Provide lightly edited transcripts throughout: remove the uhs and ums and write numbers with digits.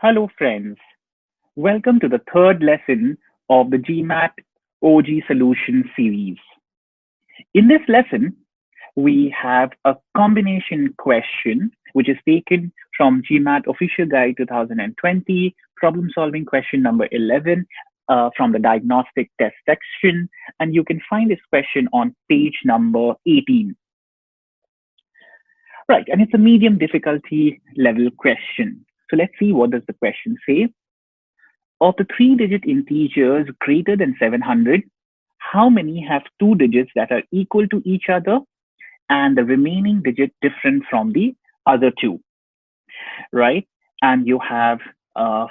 Hello, friends. Welcome to the third lesson of the GMAT OG Solution series. In this lesson, we have a combination question which is taken from GMAT Official Guide 2020, problem solving question number 11 from the diagnostic test section. And you can find this question on page number 18. Right, and it's a medium difficulty level question. So let's see, what does the question say? Of the three-digit integers greater than 700, how many have two digits that are equal to each other and the remaining digit different from the other two, right? And you have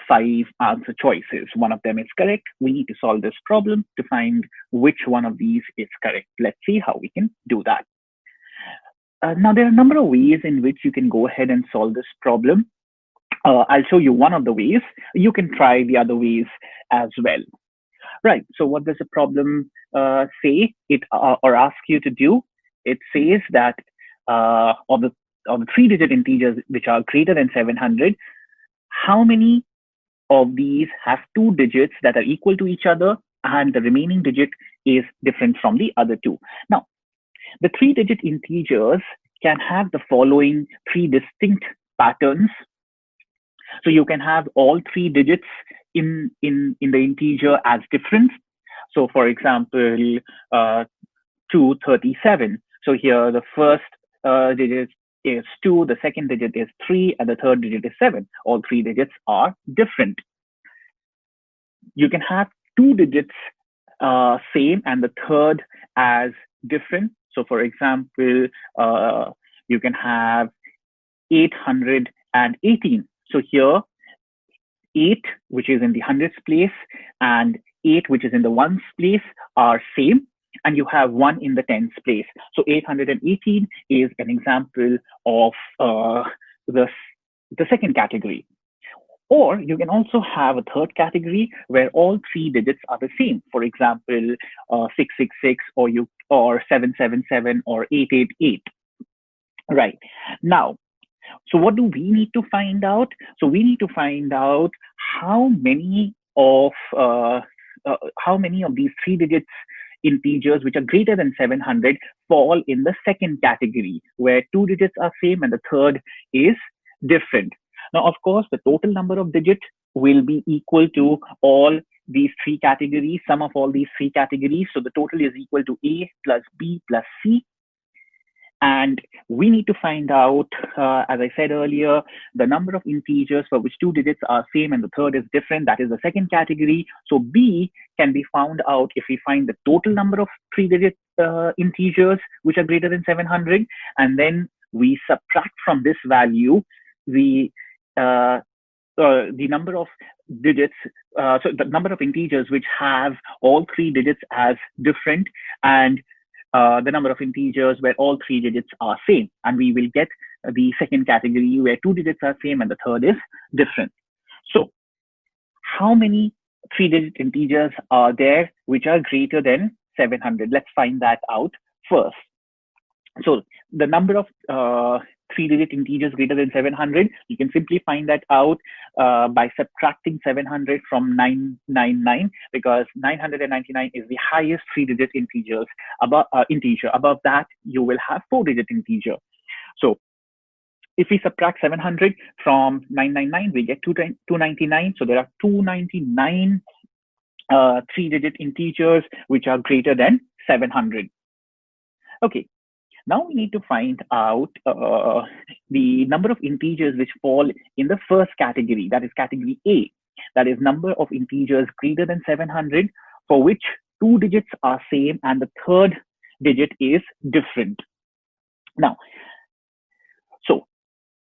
five answer choices. One of them is correct. We need to solve this problem to find which one of these is correct. Let's see how we can do that. Now, there are a number of ways in which you can go ahead and solve this problem. I'll show you one of the ways. You can try the other ways as well. Right, so what does the problem say or ask you to do? It says that of the three-digit integers which are greater than 700, how many of these have two digits that are equal to each other and the remaining digit is different from the other two? Now, the three-digit integers can have the following three distinct patterns. So you can have all three digits in the integer as different. So for example, 237. So here the first digit is 2, the second digit is 3, and the third digit is 7. All three digits are different. You can have two digits same and the third as different. So for example, you can have 818. So here, 8, which is in the hundreds place, and 8, which is in the ones place, are same, and you have 1 in the tens place. So 818 is an example of the second category. Or you can also have a third category where all three digits are the same. For example, 666 or 777 or 888. Right. Now, so what do we need to find out? So we need to find out how many of these three digits integers which are greater than 700 fall in the second category, where two digits are same and the third is different. Now, of course, the total number of digits will be equal to all these three categories, sum of all these three categories. So the total is equal to A plus B plus C. And we need to find out, as I said earlier, the number of integers for which two digits are same and the third is different. That is the second category. So B can be found out if we find the total number of three-digit integers which are greater than 700, and then we subtract from this value the number of digits, so the number of integers which have all three digits as different, and the number of integers where all three digits are same, and we will get the second category where two digits are same and the third is different. So how many three-digit integers are there which are greater than 700? Let's find that out first. So the number of three-digit integers greater than 700, you can simply find that out by subtracting 700 from 999, because 999 is the highest three-digit integer. Above that, you will have four-digit integer. So if we subtract 700 from 999, we get 299. So there are 299 three-digit integers which are greater than 700. Okay. Now we need to find out the number of integers which fall in the first category, that is category A. That is number of integers greater than 700 for which two digits are same and the third digit is different. Now, so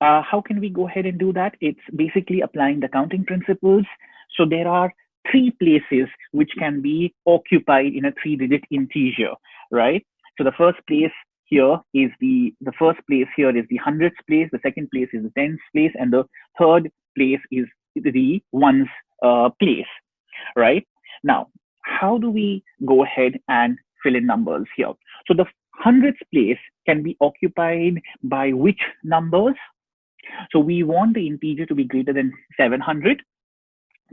how can we go ahead and do that? It's basically applying the counting principles. So there are three places which can be occupied in a three-digit integer, right? So the first place here is the hundreds place, the second place is the tens place, and the third place is the ones place, right? Now, how do we go ahead and fill in numbers here? So the hundreds place can be occupied by which numbers? So we want the integer to be greater than 700.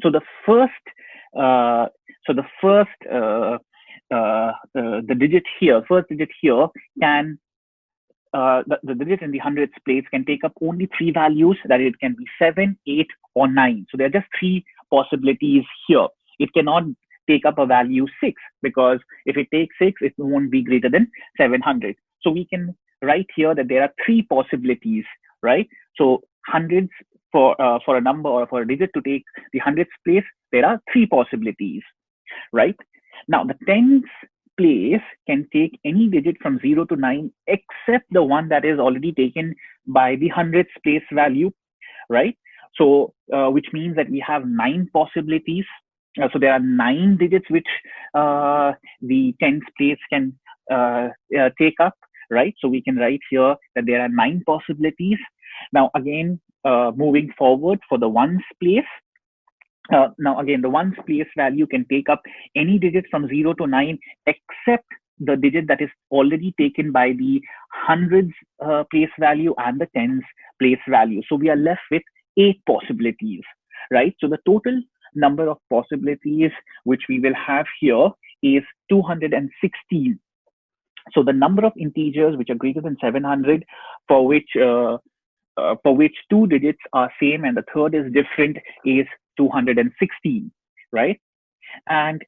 So the first, uh, the digit here, first digit here can the digit in the hundreds place can take up only three values, that it can be 7, 8, or 9. So there are just three possibilities here. It cannot take up a value 6, because if it takes 6, it won't be greater than 700. So we can write here that there are three possibilities, right? So hundreds, for a number or for a digit to take the hundreds place, there are three possibilities, right? Now the tens place can take any digit from 0 to 9 except the one that is already taken by the hundreds place value, right? So which means that we have 9 possibilities. So there are 9 digits which the tens place can take up, right? So we can write here that there are 9 possibilities. Now again, moving forward for the ones place, now again, the ones place value can take up any digit from 0 to 9 except the digit that is already taken by the hundreds place value and the tens place value. So we are left with 8 possibilities, right? So the total number of possibilities which we will have here is 216. So the number of integers which are greater than 700 for which two digits are same and the third is different is 216, right? And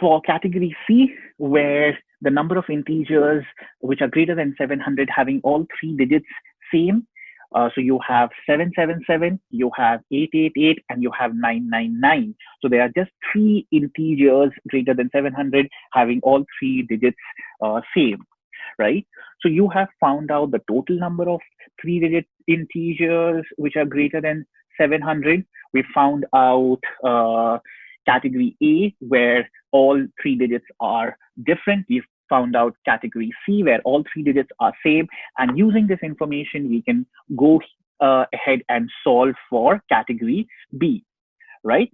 for category C, where the number of integers which are greater than 700 having all three digits same, so you have 777, you have 888, and you have 999. So there are just three integers greater than 700 having all three digits same, right? So you have found out the total number of three-digit integers which are greater than 700. We found out category A, where all three digits are different. We've found out category C, where all three digits are same. And using this information, we can go ahead and solve for category B, right?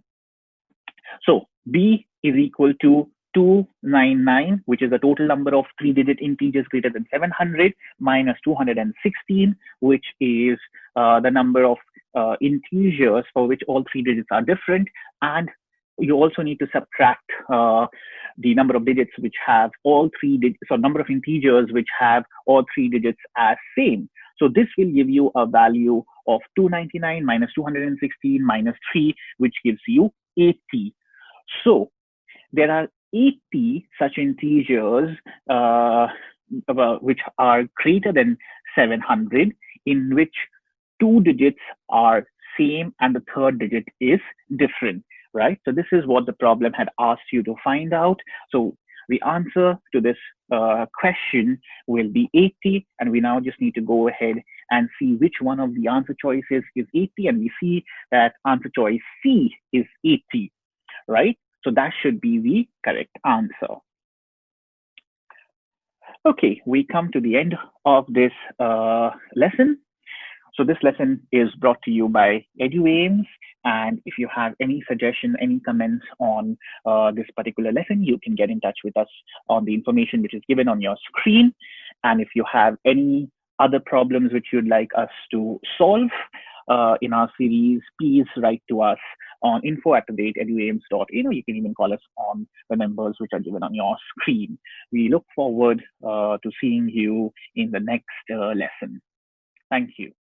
So B is equal to 299, which is the total number of three-digit integers greater than 700, minus 216, which is the number of integers for which all three digits are different. And you also need to subtract the number of digits which have all three digits, or number of integers which have all three digits as same. So this will give you a value of 299 minus 216 minus 3, which gives you 80. So there are 80 such integers which are greater than 700, in which two digits are same and the third digit is different, right? So this is what the problem had asked you to find out. So the answer to this question will be 80, and we now just need to go ahead and see which one of the answer choices is 80, and we see that answer choice C is 80, right? So that should be the correct answer. Okay, we come to the end of this lesson. So this lesson is brought to you by EduAims. And if you have any suggestion, any comments on this particular lesson, you can get in touch with us on the information which is given on your screen. And if you have any other problems which you'd like us to solve in our series, please write to us on info@eduaims.in, or you can even call us on the numbers which are given on your screen. We look forward to seeing you in the next lesson. Thank you.